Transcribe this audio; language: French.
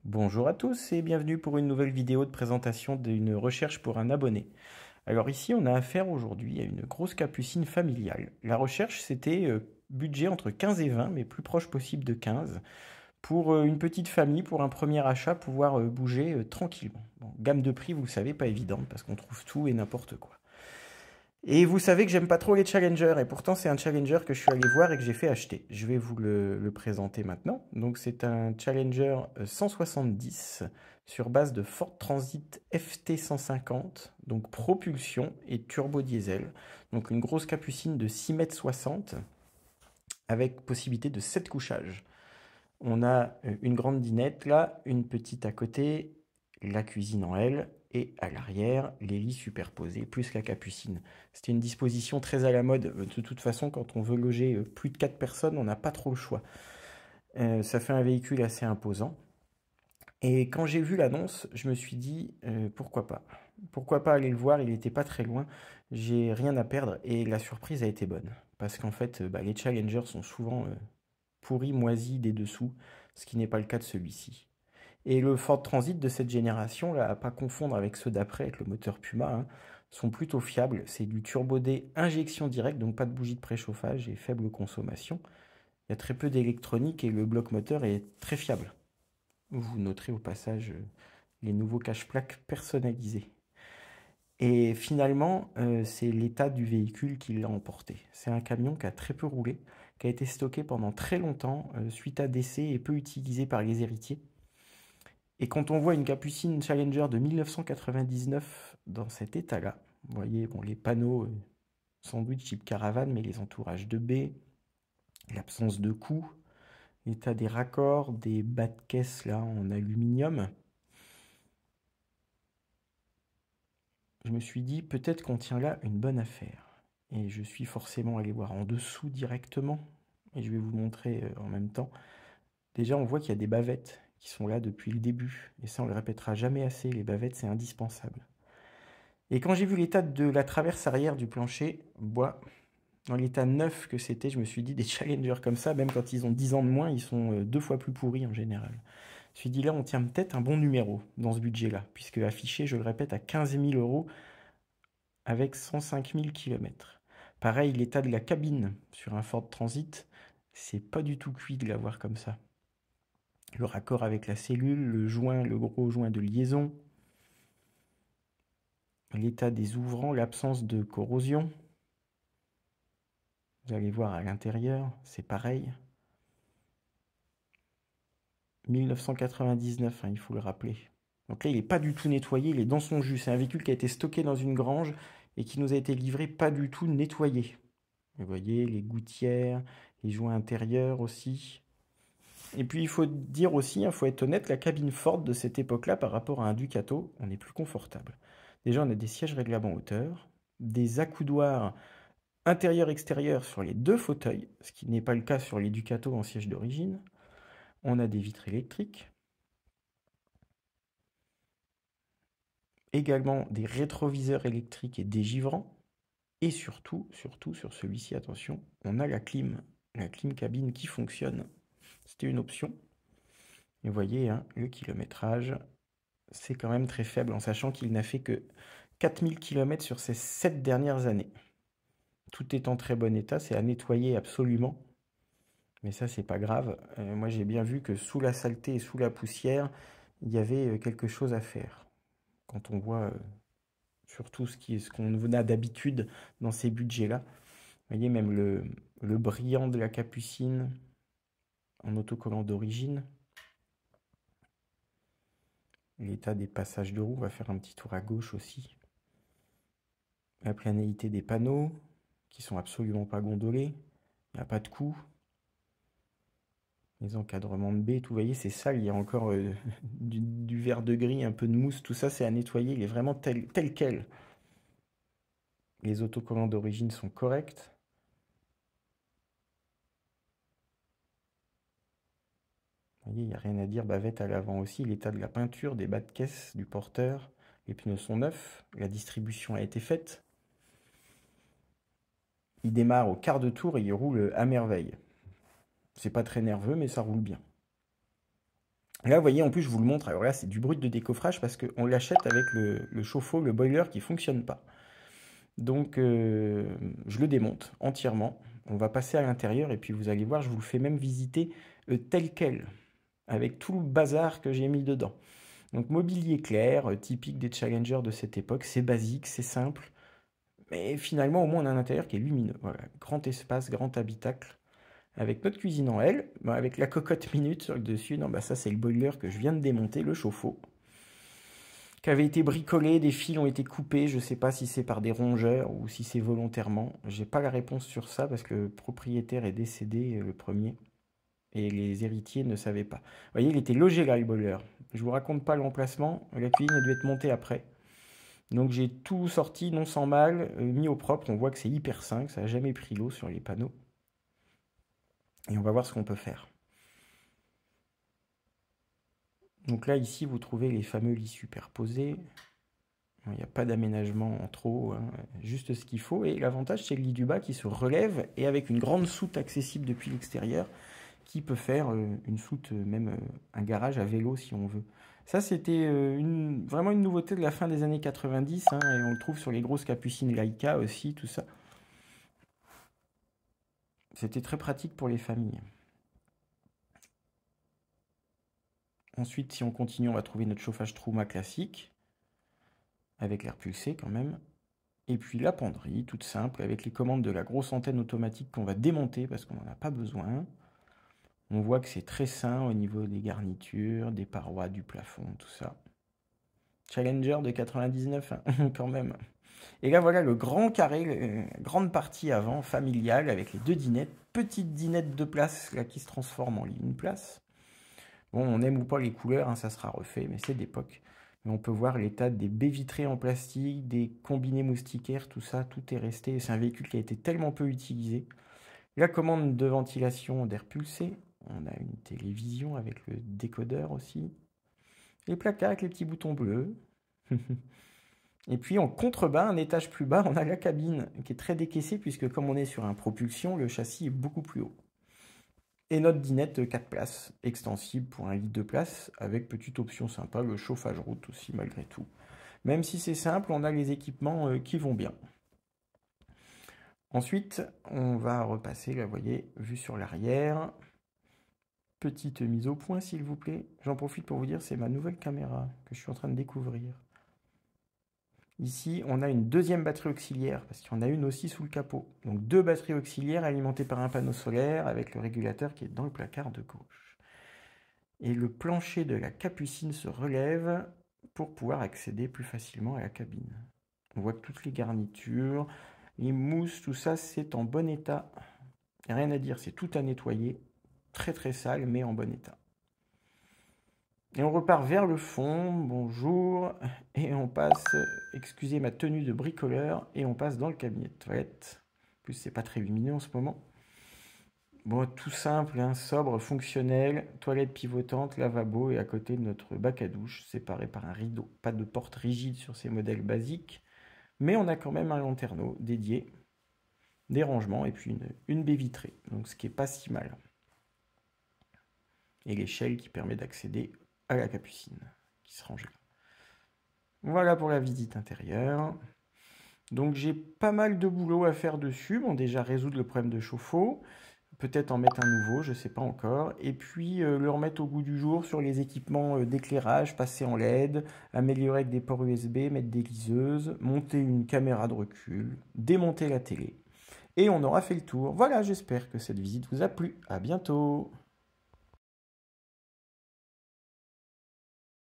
Bonjour à tous et bienvenue pour une nouvelle vidéo de présentation d'une recherche pour un abonné. Alors ici, on a affaire aujourd'hui à une grosse capucine familiale. La recherche, c'était budget entre 15 et 20, mais plus proche possible de 15, pour une petite famille, pour un premier achat, pouvoir bouger tranquillement. Bon, gamme de prix, vous le savez, pas évidente, parce qu'on trouve tout et n'importe quoi. Et vous savez que j'aime pas trop les challengers, et pourtant c'est un challenger que je suis allé voir et que j'ai fait acheter. Je vais vous le présenter maintenant. Donc c'est un challenger 170 sur base de Ford Transit FT 150, donc propulsion et turbo diesel. Donc une grosse capucine de 6,60 m avec possibilité de 7 couchages. On a une grande dinette là, une petite à côté, la cuisine en L, et à l'arrière, les lits superposés, plus la capucine. C'était une disposition très à la mode. De toute façon, quand on veut loger plus de 4 personnes, on n'a pas trop le choix. Ça fait un véhicule assez imposant. Et quand j'ai vu l'annonce, je me suis dit, pourquoi pas? Pourquoi pas aller le voir? Il n'était pas très loin. J'ai rien à perdre et la surprise a été bonne. Parce qu'en fait, les challengers sont souvent pourris, moisis des dessous, ce qui n'est pas le cas de celui-ci. Et le Ford Transit de cette génération, là, à pas confondre avec ceux d'après, avec le moteur Puma, hein, sont plutôt fiables. C'est du turbo D injection directe, donc pas de bougie de préchauffage et faible consommation. Il y a très peu d'électronique et le bloc moteur est très fiable. Vous noterez au passage les nouveaux cache-plaques personnalisés. Et finalement, c'est l'état du véhicule qui l'a emporté. C'est un camion qui a très peu roulé, qui a été stocké pendant très longtemps suite à décès et peu utilisé par les héritiers. Et quand on voit une Capucine Challenger de 1999 dans cet état-là, vous voyez bon, les panneaux sandwich type caravane, mais les entourages de baies, l'absence de coups, l'état des raccords, des bas de caisse là en aluminium, je me suis dit peut-être qu'on tient là une bonne affaire. Et je suis forcément allé voir en dessous directement, et je vais vous montrer en même temps. Déjà, on voit qu'il y a des bavettes qui sont là depuis le début, et ça on le répétera jamais assez, les bavettes c'est indispensable. Et quand j'ai vu l'état de la traverse arrière du plancher bois, dans l'état neuf que c'était, je me suis dit des challengers comme ça, même quand ils ont 10 ans de moins, ils sont 2 fois plus pourris en général. Je me suis dit là, on tient peut-être un bon numéro dans ce budget-là, puisque affiché, je le répète, à 15 000 euros avec 105 000 km. Pareil, l'état de la cabine sur un Ford Transit, c'est pas du tout cuit de l'avoir comme ça. Le raccord avec la cellule, le joint, le gros joint de liaison, l'état des ouvrants, l'absence de corrosion. Vous allez voir à l'intérieur, c'est pareil. 1999, hein, il faut le rappeler. Donc là, il n'est pas du tout nettoyé, il est dans son jus. C'est un véhicule qui a été stocké dans une grange et qui nous a été livré pas du tout nettoyé. Vous voyez, les gouttières, les joints intérieurs aussi. Et puis il faut dire aussi, il faut être honnête, la cabine Ford de cette époque-là par rapport à un Ducato, on est plus confortable. Déjà, on a des sièges réglables en hauteur, des accoudoirs intérieur-extérieur sur les deux fauteuils, ce qui n'est pas le cas sur les Ducato en siège d'origine. On a des vitres électriques, également des rétroviseurs électriques et dégivrants, et surtout sur celui-ci, attention, on a la clim cabine qui fonctionne. C'était une option. Et vous voyez, hein, le kilométrage, c'est quand même très faible, en sachant qu'il n'a fait que 4000 km sur ces 7 dernières années. Tout est en très bon état, c'est à nettoyer absolument. Mais ça, c'est pas grave. Moi, j'ai bien vu que sous la saleté et sous la poussière, il y avait quelque chose à faire. Quand on voit surtout ce qu'on a d'habitude dans ces budgets-là. Vous voyez, même le brillant de la capucine en autocollant d'origine. L'état des passages de roue, on va faire un petit tour à gauche aussi. La planéité des panneaux, qui sont absolument pas gondolés. Il n'y a pas de coup. Les encadrements de baies, tout, vous voyez, c'est sale. Il y a encore du vert de gris, un peu de mousse. Tout ça, c'est à nettoyer. Il est vraiment tel quel. Les autocollants d'origine sont corrects. Vous voyez, il n'y a rien à dire. Bavette à l'avant aussi. L'état de la peinture, des bas de caisse, du porteur. Les pneus sont neufs. La distribution a été faite. Il démarre au quart de tour et il roule à merveille. C'est pas très nerveux, mais ça roule bien. Là, vous voyez, en plus, je vous le montre. Alors là, c'est du brut de décoffrage parce qu'on l'achète avec le chauffe-eau, le boiler qui ne fonctionne pas. Donc, je le démonte entièrement. On va passer à l'intérieur et puis vous allez voir, je vous le fais même visiter tel quel, avec tout le bazar que j'ai mis dedans. Donc, mobilier clair, typique des Challengers de cette époque. C'est basique, c'est simple. Mais finalement, au moins, on a un intérieur qui est lumineux. Voilà, grand espace, grand habitacle. Avec notre cuisine en L, avec la cocotte minute sur le dessus. Non, bah ça, c'est le boiler que je viens de démonter, le chauffe-eau, qui avait été bricolé, des fils ont été coupés. Je ne sais pas si c'est par des rongeurs ou si c'est volontairement. J'ai pas la réponse sur ça parce que le propriétaire est décédé, le premier, et les héritiers ne savaient pas. Vous voyez, il était logé là, le boiler. Je vous raconte pas l'emplacement. La cuisine a dû être montée après. Donc j'ai tout sorti, non sans mal, mis au propre. On voit que c'est hyper sain, que ça n'a jamais pris l'eau sur les panneaux. Et on va voir ce qu'on peut faire. Donc là, ici, vous trouvez les fameux lits superposés. Il n'y a pas d'aménagement en trop, hein, juste ce qu'il faut. Et l'avantage, c'est le lit du bas qui se relève et avec une grande soute accessible depuis l'extérieur qui peut faire une soute, même un garage à vélo si on veut. Ça, c'était vraiment une nouveauté de la fin des années 90, hein, et on le trouve sur les grosses capucines Leica aussi, tout ça. C'était très pratique pour les familles. Ensuite, si on continue, on va trouver notre chauffage Truma classique, avec l'air pulsé quand même. Et puis la penderie, toute simple, avec les commandes de la grosse antenne automatique qu'on va démonter parce qu'on n'en a pas besoin. On voit que c'est très sain au niveau des garnitures, des parois, du plafond, tout ça. Challenger de 99, hein, quand même. Et là, voilà le grand carré, grande partie avant, familiale, avec les deux dinettes. Petite dinette de place, là, qui se transforme en lit une place. Bon, on aime ou pas les couleurs, hein, ça sera refait, mais c'est d'époque. Mais on peut voir l'état des baies vitrées en plastique, des combinés moustiquaires, tout ça, tout est resté. C'est un véhicule qui a été tellement peu utilisé. La commande de ventilation d'air pulsé. On a une télévision avec le décodeur aussi. Les placards avec les petits boutons bleus. Et puis en contrebas, un étage plus bas, on a la cabine qui est très décaissée puisque comme on est sur un propulsion, le châssis est beaucoup plus haut. Et notre dinette 4 places, extensible pour un lit de place, avec petite option sympa, le chauffage route aussi malgré tout. Même si c'est simple, on a les équipements qui vont bien. Ensuite, on va repasser, là vous voyez, vue sur l'arrière. Petite mise au point s'il vous plaît. J'en profite pour vous dire, c'est ma nouvelle caméra que je suis en train de découvrir. Ici, on a une deuxième batterie auxiliaire, parce qu'il y en a une aussi sous le capot. Donc deux batteries auxiliaires alimentées par un panneau solaire avec le régulateur qui est dans le placard de gauche. Et le plancher de la capucine se relève pour pouvoir accéder plus facilement à la cabine. On voit que toutes les garnitures, les mousses, tout ça, c'est en bon état. Il n'y a rien à dire, c'est tout à nettoyer. Très très sale, mais en bon état. Et on repart vers le fond, bonjour, et on passe, excusez ma tenue de bricoleur, et on passe dans le cabinet de toilette. En plus, c'est pas très lumineux en ce moment. Bon, tout simple, hein, sobre, fonctionnel, toilette pivotante, lavabo, et à côté de notre bac à douche, séparé par un rideau. Pas de porte rigide sur ces modèles basiques, mais on a quand même un lanterneau dédié, des rangements, et puis une baie vitrée, donc ce qui est pas si mal. Et l'échelle qui permet d'accéder à la capucine qui se range là. Voilà pour la visite intérieure. Donc j'ai pas mal de boulot à faire dessus. Bon, déjà résoudre le problème de chauffe-eau, peut-être en mettre un nouveau, je sais pas encore. Et puis le remettre au goût du jour sur les équipements d'éclairage, passer en LED, améliorer avec des ports USB, mettre des liseuses, monter une caméra de recul, démonter la télé. Et on aura fait le tour. Voilà, j'espère que cette visite vous a plu. À bientôt!